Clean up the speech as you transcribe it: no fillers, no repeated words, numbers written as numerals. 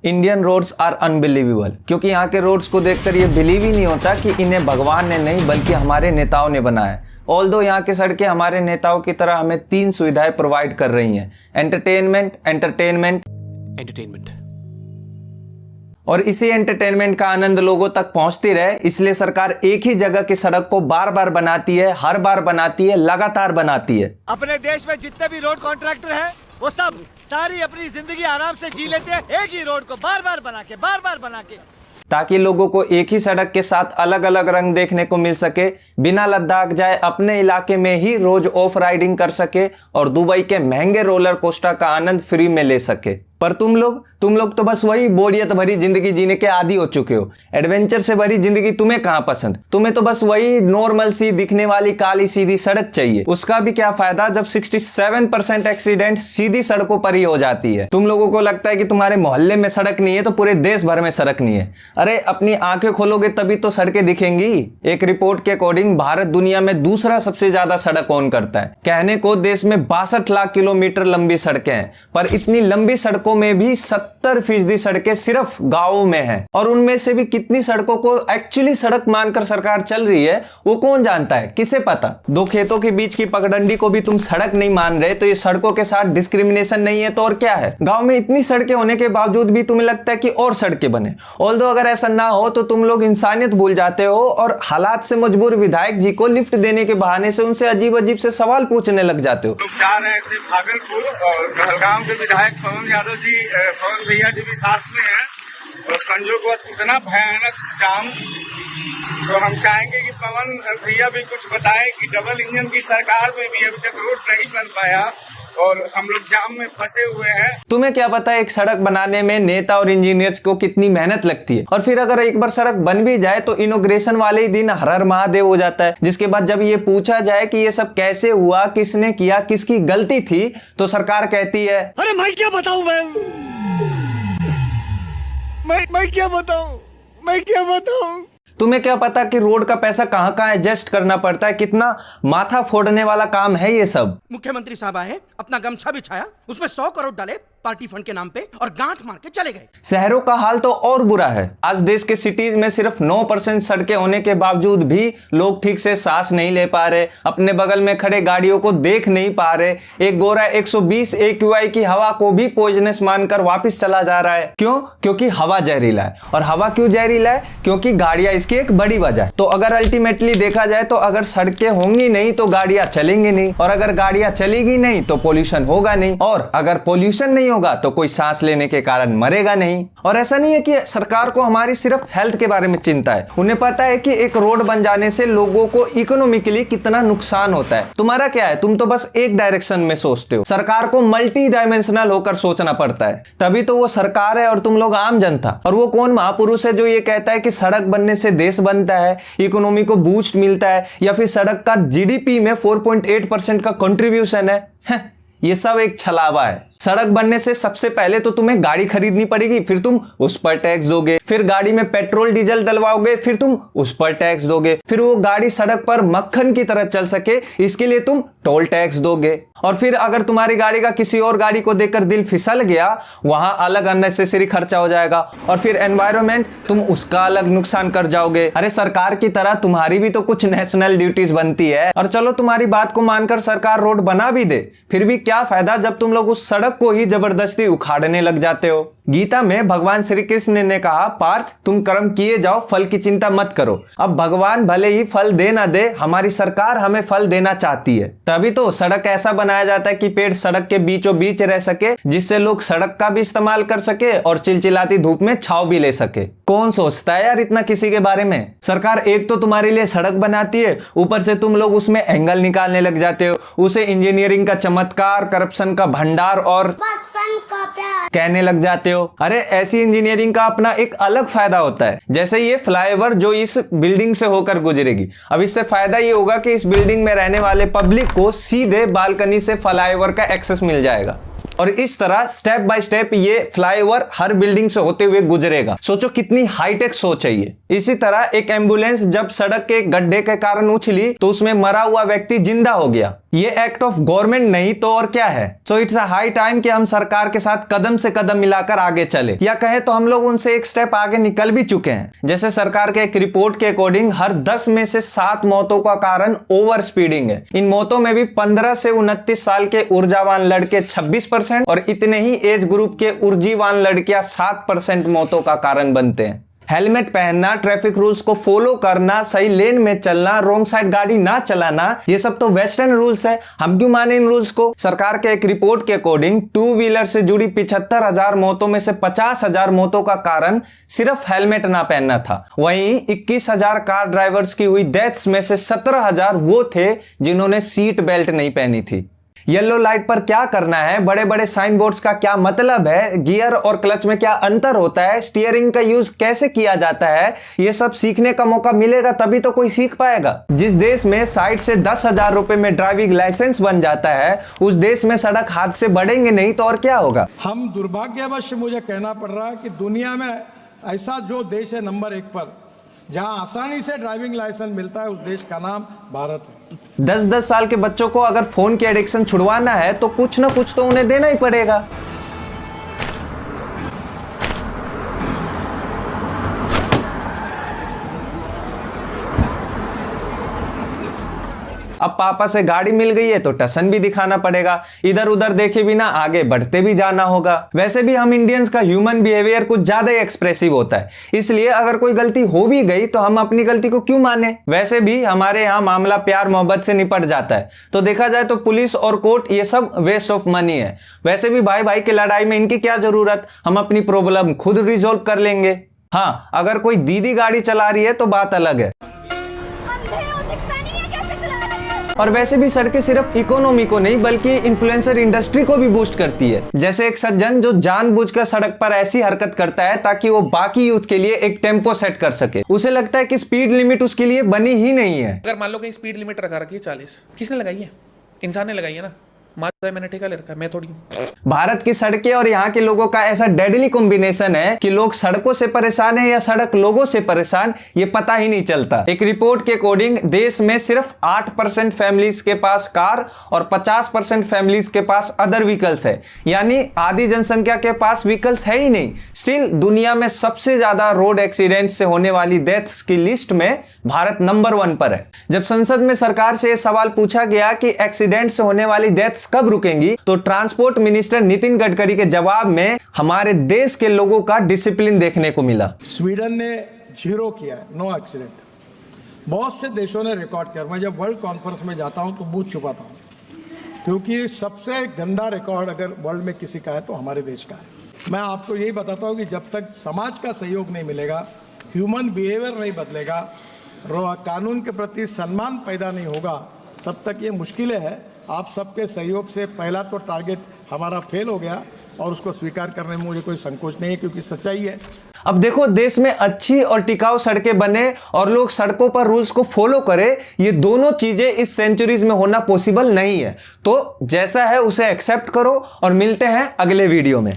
Indian roads are unbelievable, क्योंकि यहाँ के रोड्स को देखकर ये बिलीव ही नहीं होता कि इन्हें भगवान ने नहीं बल्कि हमारे नेताओं ने बनाया है। ऑल्दो यहाँ की सड़कें हमारे नेताओं की तरह हमें 3 सुविधाएं प्रोवाइड कर रही हैं, एंटरटेनमेंट, एंटरटेनमेंट, एंटरटेनमेंट। और इसी एंटरटेनमेंट का आनंद लोगों तक पहुंचती रहे, इसलिए सरकार एक ही जगह की सड़क को बार बार बनाती है, हर बार बनाती है, लगातार बनाती है। अपने देश में जितने भी रोड कॉन्ट्रैक्टर हैं, वो सब सारी अपनी जिंदगी आराम से जी लेते हैं एक ही रोड को बार बार बना के, ताकि लोगों को एक ही सड़क के साथ अलग अलग रंग देखने को मिल सके, बिना लद्दाख जाए अपने इलाके में ही रोज ऑफ राइडिंग कर सके और दुबई के महंगे रोलर कोस्टर का आनंद फ्री में ले सके। पर तुम लोग तो बस वही बोरियत भरी जिंदगी जीने के आदी हो चुके हो। एडवेंचर से भरी जिंदगी तुम्हें कहां पसंद? तुम्हें तो बस वही नॉर्मल सी दिखने वाली काली सीधी सड़क चाहिए। उसका भी क्या फायदा जब 67% एक्सीडेंट सीधी सड़कों पर ही हो जाती है। तुम लोगों को लगता है कि तुम्हारे मोहल्ले में सड़क नहीं है तो पूरे देश भर में सड़क नहीं है। अरे अपनी आंखें खोलोगे तभी तो सड़कें दिखेंगी। एक रिपोर्ट के अकॉर्डिंग भारत दुनिया में दूसरा सबसे ज्यादा सड़क ओन करता है। कहने को देश में 62 लाख किलोमीटर लंबी सड़कें हैं, पर इतनी लंबी सड़कों में भी 70% सड़कें सिर्फ गांवों में हैं। और उनमें से भी कितनी सड़कों को एक्चुअली सड़क मानकर सरकार चल रही है वो कौन जानता है, किसे पता? 2 खेतों के बीच की पगडंडी को भी तुम सड़क नहीं मान रहे तो ये सड़कों के साथ डिस्क्रिमिनेशन नहीं है तो और क्या है? गांव में इतनी सड़कें होने के बावजूद भी तुम्हें लगता है कि और सड़कें बने। ऑल्दो अगर ऐसा ना हो तो तुम लोग इंसानियत भूल जाते हो और हालात से मजबूर विधायक जी को लिफ्ट देने के बहाने से उनसे अजीब अजीब से सवाल पूछने लग जाते हो। जा रहे थे भागलपुर और कहलगांव के विधायक पवन यादव जी, पवन भैया जी भी साथ में हैं और संयोगवश इतना भयानक जाम, तो हम चाहेंगे कि पवन भैया भी कुछ बताएं कि डबल इंजन की सरकार में भी अभी तक रोड नहीं बन पाया और हम लोग जाम में फंसे हुए हैं। तुम्हें क्या पता एक सड़क बनाने में नेता और इंजीनियर्स को कितनी मेहनत लगती है, और फिर अगर एक बार सड़क बन भी जाए तो इनॉग्रेशन वाले ही दिन हर हर महादेव हो जाता है। जिसके बाद जब ये पूछा जाए कि ये सब कैसे हुआ, किसने किया, किसकी गलती थी, तो सरकार कहती है अरे मैं क्या बताऊं, मैं क्या बताऊं। तुम्हें क्या पता कि रोड का पैसा कहां कहां एडजस्ट करना पड़ता है, कितना माथा फोड़ने वाला काम है ये सब। मुख्यमंत्री साहब आए, अपना गमछा बिछाया, उसमें 100 करोड़ डाले पार्टी फंड के नाम पे और गांठ मार के चले गए। शहरों का हाल तो और बुरा है। आज देश के सिटीज में सिर्फ 9% सड़कें होने के बावजूद भी लोग ठीक से सांस नहीं ले पा रहे, अपने बगल में खड़े गाड़ियों को देख नहीं पा रहे। एक गोरा 120 AQI की हवा को भी पॉइजनस मानकर वापस चला जा रहा है। क्यों? क्योंकि हवा जहरीला है। और हवा क्यों जहरीला है? क्योंकि गाड़ियां इसकी एक बड़ी वजह है। तो अगर अल्टीमेटली देखा जाए तो अगर सड़कें होंगी नहीं तो गाड़ियां चलेंगी नहीं, और अगर गाड़ियां चलेगी नहीं तो पोल्यूशन होगा नहीं, और अगर पोल्यूशन नहीं होगा तो कोई सांस लेने के कारण मरेगा नहीं। और ऐसा नहीं है कि सरकार को हमारी सिर्फ हेल्थ के बारे में चिंता है, उन्हें पता है कि एक रोड बन जाने से लोगों को इकोनॉमिकली कितना नुकसान होता है। तुम्हारा क्या है? तुम तो बस एक डायरेक्शन में सोचते हो। सरकार को मल्टी डायमेंशनल होकर सोचना पड़ता है, तभी तो वो सरकार है और तुम लोग आम जनता। और वो कौन महापुरुष है जो ये कहता है कि सड़क बनने से देश बनता है, इकोनॉमी को बूस्ट मिलता है, या फिर सड़क का GDP में 4.8% का कंट्रीब्यूशन है? ये सब एक छलावा है। सड़क बनने से सबसे पहले तो तुम्हें गाड़ी खरीदनी पड़ेगी, फिर तुम उस पर टैक्स दोगे, फिर गाड़ी में पेट्रोल डीजल डलवाओगे, फिर तुम उस पर टैक्स दोगे, फिर वो गाड़ी सड़क पर मक्खन की तरह चल सके इसके लिए तुम टोल टैक्स दोगे। और फिर अगर तुम्हारी गाड़ी का किसी और गाड़ी को देखकर दिल फिसल गया, वहां अलग अननेसेसरी खर्चा हो जाएगा, और फिर एनवायरनमेंट, तुम उसका अलग नुकसान कर जाओगे। अरे सरकार की तरह तुम्हारी भी तो कुछ नेशनल ड्यूटीज बनती है। और चलो तुम्हारी बात को मानकर सरकार रोड बना भी दे, फिर भी क्या फायदा जब तुम लोग उस सड़क को ही जबरदस्ती उखाड़ने लग जाते हो। गीता में भगवान श्री कृष्ण ने कहा, पार्थ तुम कर्म किए जाओ, फल की चिंता मत करो। अब भगवान भले ही फल दे ना दे, हमारी सरकार हमें फल देना चाहती है। तभी तो सड़क ऐसा बनाया जाता है कि पेड़ सड़क के बीचों बीच रह सके, जिससे लोग सड़क का भी इस्तेमाल कर सके और चिलचिलाती धूप में छांव भी ले सके। कौन सोचता है यार इतना किसी के बारे में? सरकार एक तो तुम्हारे लिए सड़क बनाती है, ऊपर से तुम लोग उसमें एंगल निकालने लग जाते हो, उसे इंजीनियरिंग का चमत्कार, करप्शन का भंडार और कहने लग जाते हो। अरे ऐसी इंजीनियरिंग का अपना एक अलग फायदा होता है, जैसे ये फ्लाईओवर जो इस बिल्डिंग से होकर गुजरेगी। अब इससे फायदा ये होगा कि इस बिल्डिंग में रहने वाले पब्लिक को सीधे बालकनी से फ्लाईओवर का एक्सेस मिल जाएगा। और इस तरह स्टेप बाय स्टेप ये फ्लाईओवर हर बिल्डिंग से होते हुए गुजरेगा। सोचो कितनी हाईटेक सोच है ये। इसी तरह एक एम्बुलेंस जब सड़क के गड्ढे के कारण उछली तो उसमें मरा हुआ व्यक्ति जिंदा हो गया। ये एक्ट ऑफ गवर्नमेंट नहीं तो और क्या है। So it's a high time कि हम सरकार के साथ कदम से कदम मिलाकर आगे चले, या कहे तो हम लोग उनसे एक स्टेप आगे निकल भी चुके हैं। जैसे सरकार के एक रिपोर्ट के अकॉर्डिंग हर 10 में से 7 मौतों का कारण ओवर स्पीडिंग है। इन मौतों में भी 15 से 29 साल के ऊर्जावान लड़के 26% और इतने ही एज ग्रुप के ऊर्जीवान लड़कियां 7% मौतों का कारण बनते हैं। हेलमेट पहनना, ट्रैफिक रूल्स को फॉलो करना, सही लेन में चलना, रॉन्ग साइड गाड़ी ना चलाना, ये सब तो वेस्टर्न रूल्स है। हम क्यों माने इन रूल्स को। सरकार के एक रिपोर्ट के अकॉर्डिंग 2 व्हीलर से जुड़ी 75,000 मौतों में से 50,000 मौतों का कारण सिर्फ हेलमेट ना पहनना था। वहीं 21,000 कार ड्राइवर्स की हुई डेथ्स में से 17,000 वो थे जिन्होंने सीट बेल्ट नहीं पहनी थी। येलो लाइट पर क्या करना है, बड़े बड़े साइन बोर्ड्स का क्या मतलब है, गियर और क्लच में क्या अंतर होता है, स्टीयरिंग का यूज कैसे किया जाता है, ये सब सीखने का मौका मिलेगा तभी तो कोई सीख पाएगा। जिस देश में साइड से 10,000 रुपए में ड्राइविंग लाइसेंस बन जाता है उस देश में सड़क हादसे बढ़ेंगे नहीं तो और क्या होगा। हम दुर्भाग्यवश मुझे कहना पड़ रहा है कि दुनिया में ऐसा जो देश है नंबर 1 पर जहां आसानी से ड्राइविंग लाइसेंस मिलता है उस देश का नाम भारत है। 10-10 साल के बच्चों को अगर फोन की एडिक्शन छुड़वाना है तो कुछ ना कुछ तो उन्हें देना ही पड़ेगा। अब पापा से गाड़ी मिल गई है तो टसन भी दिखाना पड़ेगा, इधर उधर देखे बिना आगे बढ़ते भी जाना होगा। वैसे भी हम इंडियंस का ह्यूमन बिहेवियर कुछ ज्यादा ही एक्सप्रेसिव होता है, इसलिए अगर कोई गलती हो भी गई तो हम अपनी गलती को क्यों माने। वैसे भी हमारे यहाँ मामला प्यार मोहब्बत से निपट जाता है, तो देखा जाए तो पुलिस और कोर्ट ये सब वेस्ट ऑफ मनी है। वैसे भी भाई भाई की लड़ाई में इनकी क्या जरूरत, हम अपनी प्रॉब्लम खुद रिजॉल्व कर लेंगे। हाँ, अगर कोई दीदी गाड़ी चला रही है तो बात अलग है। और वैसे भी सड़कें सिर्फ इकोनॉमी को नहीं बल्कि इन्फ्लुएंसर इंडस्ट्री को भी बूस्ट करती है। जैसे एक सज्जन जो जानबूझकर सड़क पर ऐसी हरकत करता है ताकि वो बाकी यूथ के लिए एक टेम्पो सेट कर सके। उसे लगता है कि स्पीड लिमिट उसके लिए बनी ही नहीं है। अगर मान लो कहीं स्पीड लिमिट रखा रखी है 40, किसने लगाई है? इंसान ने लगाई है ना। मैंने ठेका ले रखा है, मैं थोड़ी हूं। भारत की सड़कें और यहाँ के लोगों का ऐसा डेडली कॉम्बिनेशन है कि लोग सड़कों से परेशान है या सड़क लोगों से परेशान ये पता ही नहीं चलता। एक रिपोर्ट के अकॉर्डिंग देश में सिर्फ 8% फैमिलीज के पास कार और 50% फैमिलीज के पास अदर व्हीकल्स है, यानी आधी जनसंख्या के पास व्हीकल्स है ही नहीं। स्टिल दुनिया में सबसे ज्यादा रोड एक्सीडेंट से होने वाली डेथ्स की लिस्ट में भारत नंबर 1 पर है। जब संसद में सरकार से यह सवाल पूछा गया कि एक्सीडेंट से होने वाली डेथ्स कब रुकेंगी, तो ट्रांसपोर्ट मिनिस्टर नितिन गडकरी के जवाब में हमारे देश के लोगों का डिसिप्लिन देखने को मिला। स्वीडन ने 0 किया है, नो एक्सीडेंट। बहुत से देशों ने रिकॉर्ड किया। मैं जब वर्ल्ड कॉन्फ्रेंस में जाता हूं तो मुंह छुपाता हूं, क्योंकि सबसे गंदा रिकॉर्ड अगर वर्ल्ड में किसी का है तो हमारे देश का है। मैं आपको यही बताता हूं कि जब तक समाज का सहयोग नहीं मिलेगा, ह्यूमन बिहेवियर नहीं बदलेगा, कानून के प्रति सम्मान पैदा नहीं होगा, तब तक ये मुश्किलें हैं। आप सबके सहयोग से पहला तो टारगेट हमारा फेल हो गया और उसको स्वीकार करने में मुझे कोई संकोच नहीं है, क्योंकि सच्चाई है। अब देखो, देश में अच्छी और टिकाऊ सड़कें बने और लोग सड़कों पर रूल्स को फॉलो करें, ये दोनों चीजें इस सेंचुरीज में होना पॉसिबल नहीं है। तो जैसा है उसे एक्सेप्ट करो और मिलते हैं अगले वीडियो में।